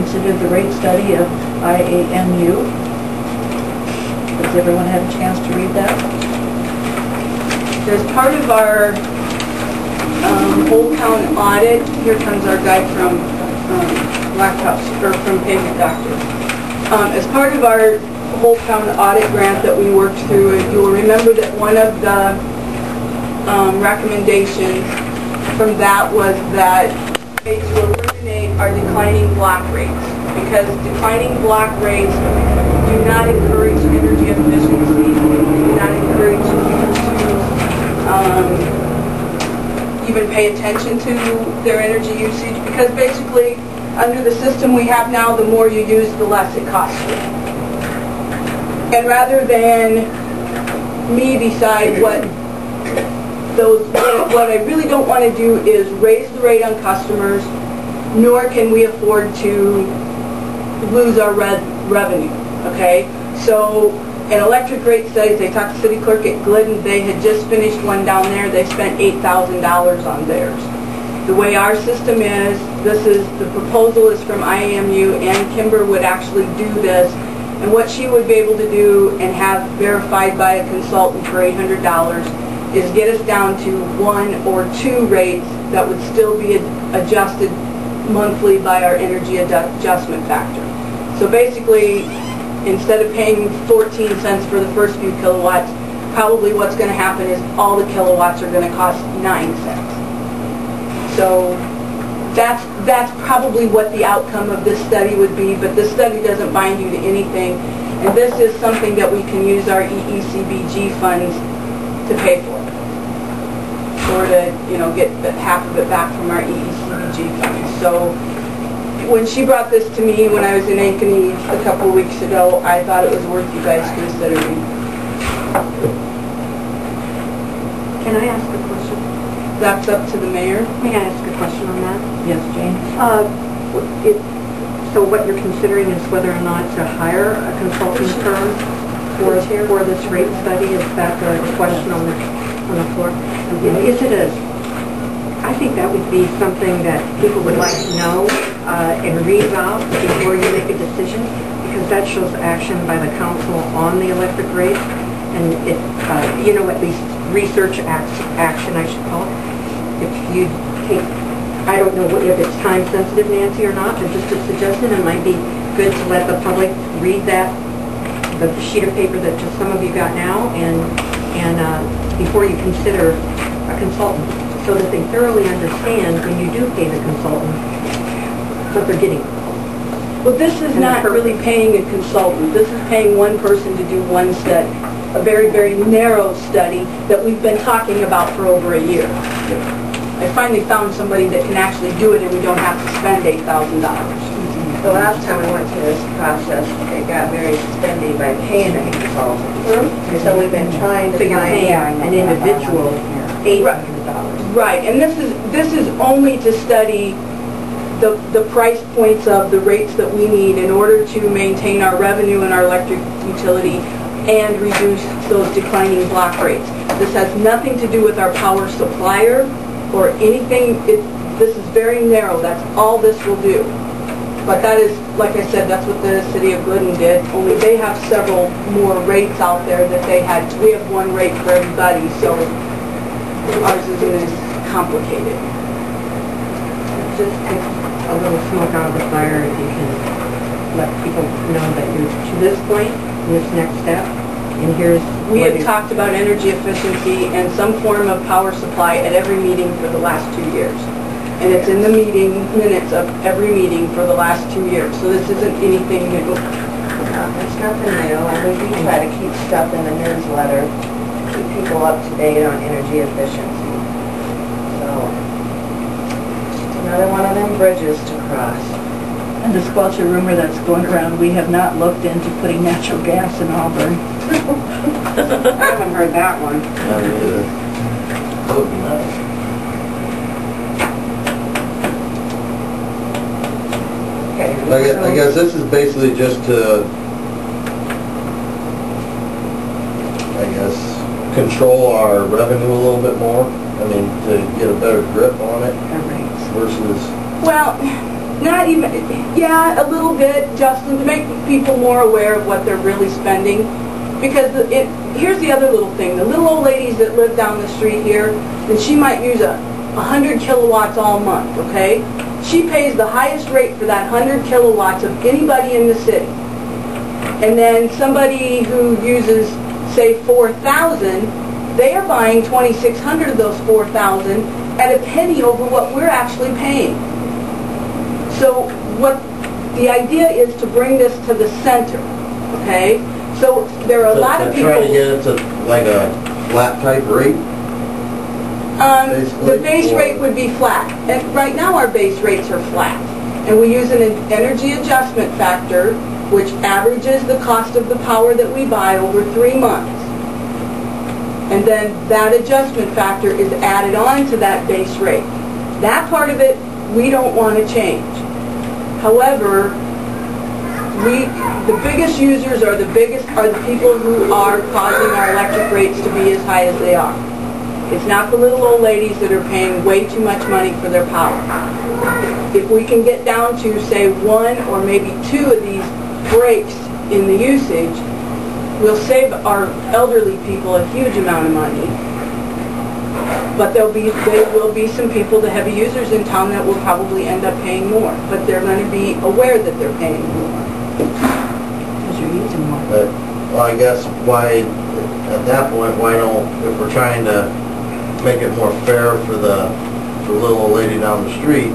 considered the rate study of IAMU. Has everyone had a chance to read that? As part of our whole town audit, here comes our guy from Blackhouse, or from Pavement Doctor. As part of our whole town audit grant that we worked through, you'll remember that one of the recommendations from that was that to eliminate our declining block rates, because declining block rates do not encourage energy efficiency, do not encourage people to even pay attention to their energy usage, because basically under the system we have now, the more you use, the less it costs you. And rather than me decide what I really don't want to do is raise the rate on customers, nor can we afford to lose our revenue, okay? So an electric rate studies, they talked to city clerk at Glidden, they had just finished one down there, they spent $8,000 on theirs. The way our system is, the proposal is from IAMU, and Kimber would actually do this, and what she would be able to do and have verified by a consultant for $800 is get us down to 1 or 2 rates that would still be adjusted monthly by our energy adjustment factor. So basically, instead of paying 14 cents for the first few kilowatts, probably what's going to happen is all the kilowatts are going to cost 9 cents. So that's probably what the outcome of this study would be, but this study doesn't bind you to anything, and this is something that we can use our EECBG funds to pay for, or to, you know, get half of it back from our EECBG funds. So when she brought this to me when I was in Ankeny a couple of weeks ago, I thought it was worth you guys considering. Can I ask a question? That's up to the mayor. May I ask a question on that? Yes, Jane? So what you're considering is whether or not to hire a consulting firm for this rate study? Is that the question on the floor? Is it I think that would be something that people would like to know and read about before you make a decision, because that shows action by the council on the electric rate, and it, at least research action, I should call it. If you take, I don't know if it's time sensitive, Nancy, or not, but just a suggestion, it might be good to let the public read that, the sheet of paper that just some of you got now, and before you consider a consultant, so that they thoroughly understand when you do pay the consultant what they're getting. Well, this is not really paying a consultant. This is paying one person to do one study, a very, very narrow study that we've been talking about for over a year. I finally found somebody that can actually do it, and we don't have to spend $8,000. The last time we went through this process, it got very expensive by paying a consultant. So we've been trying to find an individual $800. Right, and this is only to study the price points of the rates that we need in order to maintain our revenue in our electric utility and reduce those declining block rates. This has nothing to do with our power supplier or anything. This is very narrow. That's all this will do. But that is, like I said, that's what the city of Glidden did, only they have several more rates out there that they had. We have one rate for everybody, so ours isn't as complicated. Just take a little smoke out of the fire if you can let people know that you're to this point, this next step, and here's... We have talked about energy efficiency and some form of power supply at every meeting for the last 2 years. And it's in the minutes of every meeting for the last 2 years. So this isn't anything new. It's nothing new. I mean, we try to keep stuff in the newsletter, keep people up to date on energy efficiency. So, it's another one of them bridges to cross. And to squelch a rumor that's going around, we have not looked into putting natural gas in Auburn. I haven't heard that one. Not either. That would be nice. I guess this is basically just to, control our revenue a little bit more. I mean, to get a better grip on it versus... Well, not even, yeah, a little bit, Justin, to make people more aware of what they're really spending. Because here's the other little thing. The little old ladies that live down the street here, and she might use 100 kilowatts all month, okay? She pays the highest rate for that 100 kilowatts of anybody in the city. And then somebody who uses, say, 4,000, they are buying 2,600 of those 4,000 at a penny over what we're actually paying. So what the idea is to bring this to the center, okay? So there are a lot of people... Trying to get it to like a flat type rate? The base rate would be flat. And right now our base rates are flat. And we use an energy adjustment factor which averages the cost of the power that we buy over 3 months. And then that adjustment factor is added on to that base rate. That part of it we don't want to change. However, the biggest users are the people who are causing our electric rates to be as high as they are. It's not the little old ladies that are paying way too much money for their power. If we can get down to, say, 1 or maybe 2 of these breaks in the usage, we'll save our elderly people a huge amount of money. But there will be some people, the heavy users in town, that will probably end up paying more. But they're going to be aware that they're paying more. Because you're using more. But, well, I guess why, at that point, why don't, if we're trying to make it more fair for the little old lady down the street,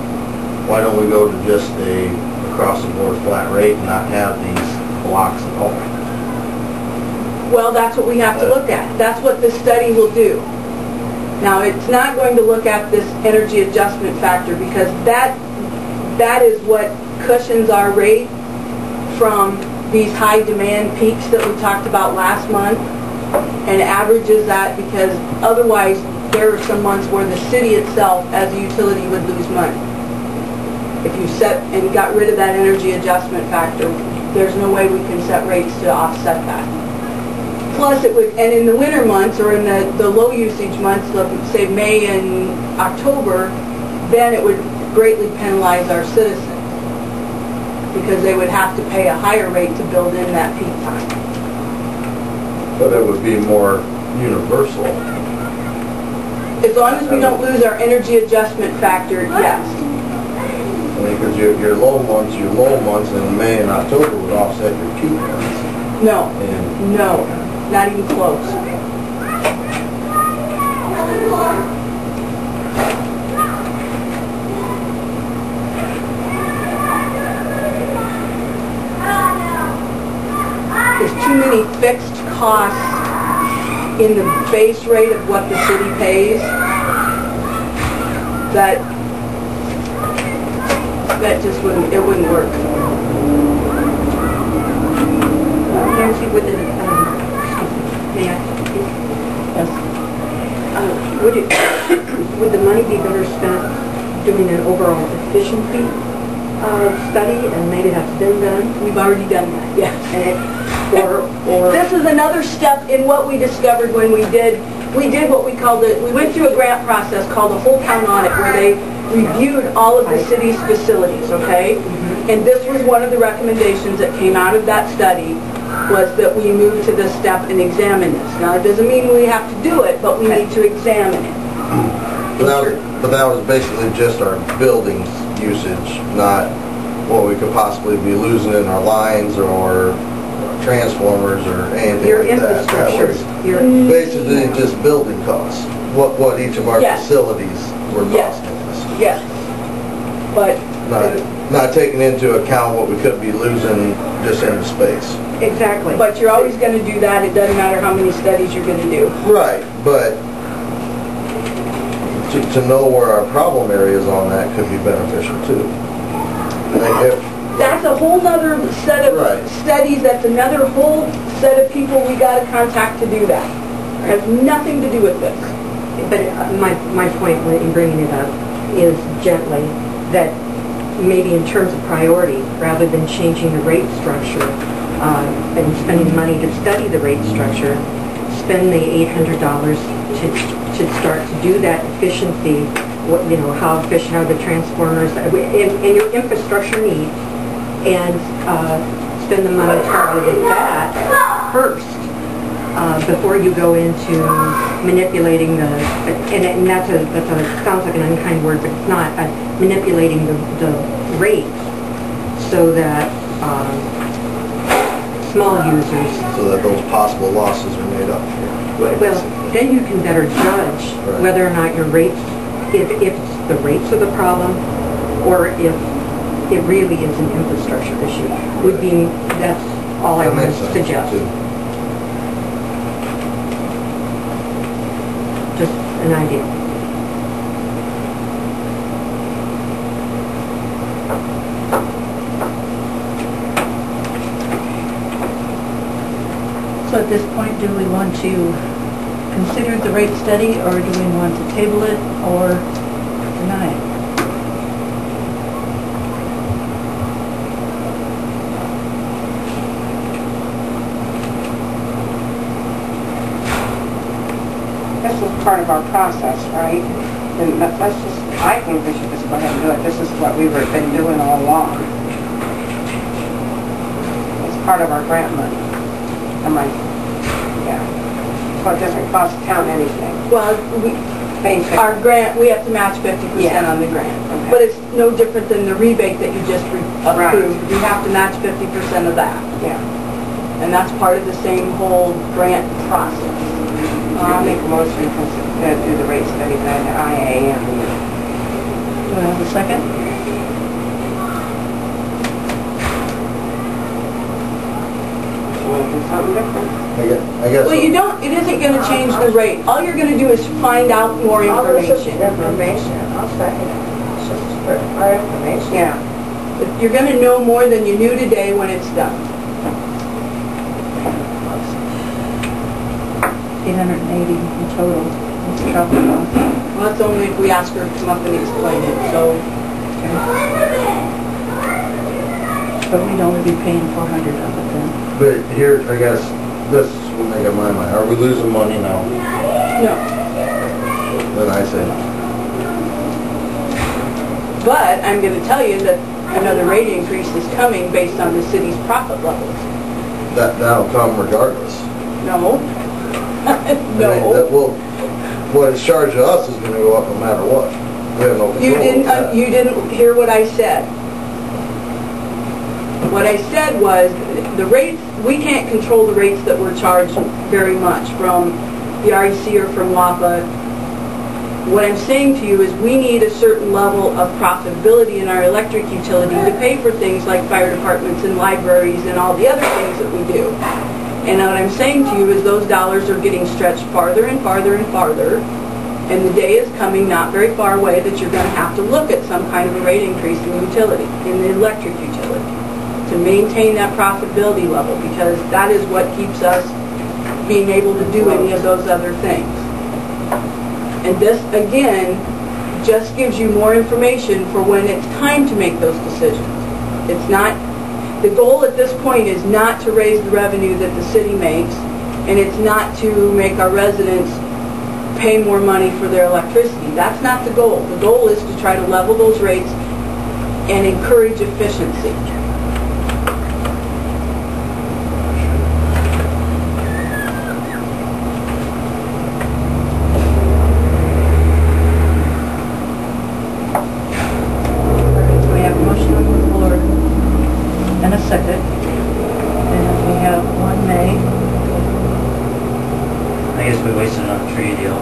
why don't we go to just a across-the-board flat rate and not have these blocks at all? Well, that's what we have to look at. That's what this study will do. Now, it's not going to look at this energy adjustment factor because that is what cushions our rate from these high demand peaks that we talked about last month and averages that, because otherwise there are some months where the city itself as a utility would lose money. If you set and got rid of that energy adjustment factor, there's no way we can set rates to offset that. Plus it would, and in the winter months or in the low usage months, say May and October, then it would greatly penalize our citizens because they would have to pay a higher rate to build in that peak time. But it would be more universal. As long as we don't lose our energy adjustment factor, yes. I mean, because your low months in May and October would offset your peak months. No, And no, not even close. There's too many fixed costs in the base rate of what the city pays that just wouldn't work. Nancy, with the, may I? Yes. Would the money be better spent doing an overall efficiency study, and maybe that's been done? We've already done that, yes. Or this is another step in what we discovered when we did what we called we went through a grant process called a whole town audit where they reviewed all of the city's facilities, okay? And this was one of the recommendations that came out of that study, was that we move to this step and examine this. Now, it doesn't mean we have to do it, but we need to examine it. But that was basically just our buildings usage, not what we could possibly be losing in our lines or transformers or anything your like that. infrastructure. Basically just building costs, what each of our facilities were costing us. Yes. But not taking into account what we could be losing just in space. Exactly. But you're always going to do that. It doesn't matter how many studies you're going to do. Right, but to know where our problem areas on that could be beneficial too. That's a whole other set of studies. That's another whole set of people we got to contact to do that. It has nothing to do with this. But my point in bringing it up is gently that maybe in terms of priority, rather than changing the rate structure and spending money to study the rate structure, spend the $800 to start to do that efficiency you know, how efficient are the transformers, and your infrastructure needs, and spend the money targeted that first, before you go into manipulating the, and sounds like an unkind word, but it's not, manipulating the rate so that small users, So that those possible losses are made up. well, then you can better judge Right. whether or not your rates, if the rates are the problem, or if it really is an infrastructure issue. That's all I That would makes sense, suggest. too. Just an idea. So at this point, do we want to consider the rate study, or do we want to table it or deny it? This is part of our process, right? And let's just, I think we should just go ahead and do it. This is what we've been doing all along. It's part of our grant money. Am I, yeah. So it doesn't cost the town anything. Well, Basically. our grant, we have to match 50% Yeah. on the grant. Okay. But it's no different than the rebate that you just Right. approved. We have to match 50% of that. Yeah. And that's part of the same whole grant process. I'll make a motion to do the rate study by the IAM. Do I have a second? We'll do something different. I guess. Well, you don't, it isn't going to change the rate. All you're going to do is find out more All this is information. information, I'll second it. It's just for our information. Yeah. You're going to know more than you knew today when it's done. 880 in total. What's the trouble about? Well, that's only if we ask her to come up and explain it, so. But we'd only be paying 400 of it then. But here, I guess, this will make up my mind. Are we losing money now? No. Then I say no. But I'm going to tell you that another rate increase is coming based on the city's profit levels. That'll come regardless. No. I mean, No. that will, what is charged to us is gonna go up no matter what. We have no control over that. You didn't hear what I said. What I said was, the rates, we can't control the rates that we're charged very much from the REC or from WAPA. What I'm saying to you is we need a certain level of profitability in our electric utility to pay for things like fire departments and libraries and all the other things that we do. And what I'm saying to you is those dollars are getting stretched farther and farther and farther, and the day is coming not very far away that you're going to have to look at some kind of a rate increase in the utility, in the electric utility, to maintain that profitability level, because that is what keeps us being able to do any of those other things. And this, again, just gives you more information for when it's time to make those decisions. It's not, the goal at this point is not to raise the revenue that the city makes, and it's not to make our residents pay more money for their electricity. That's not the goal. The goal is to try to level those rates and encourage efficiency. So we have a motion on the floor and a second. And we have one nay. I guess we wasted enough tree deal.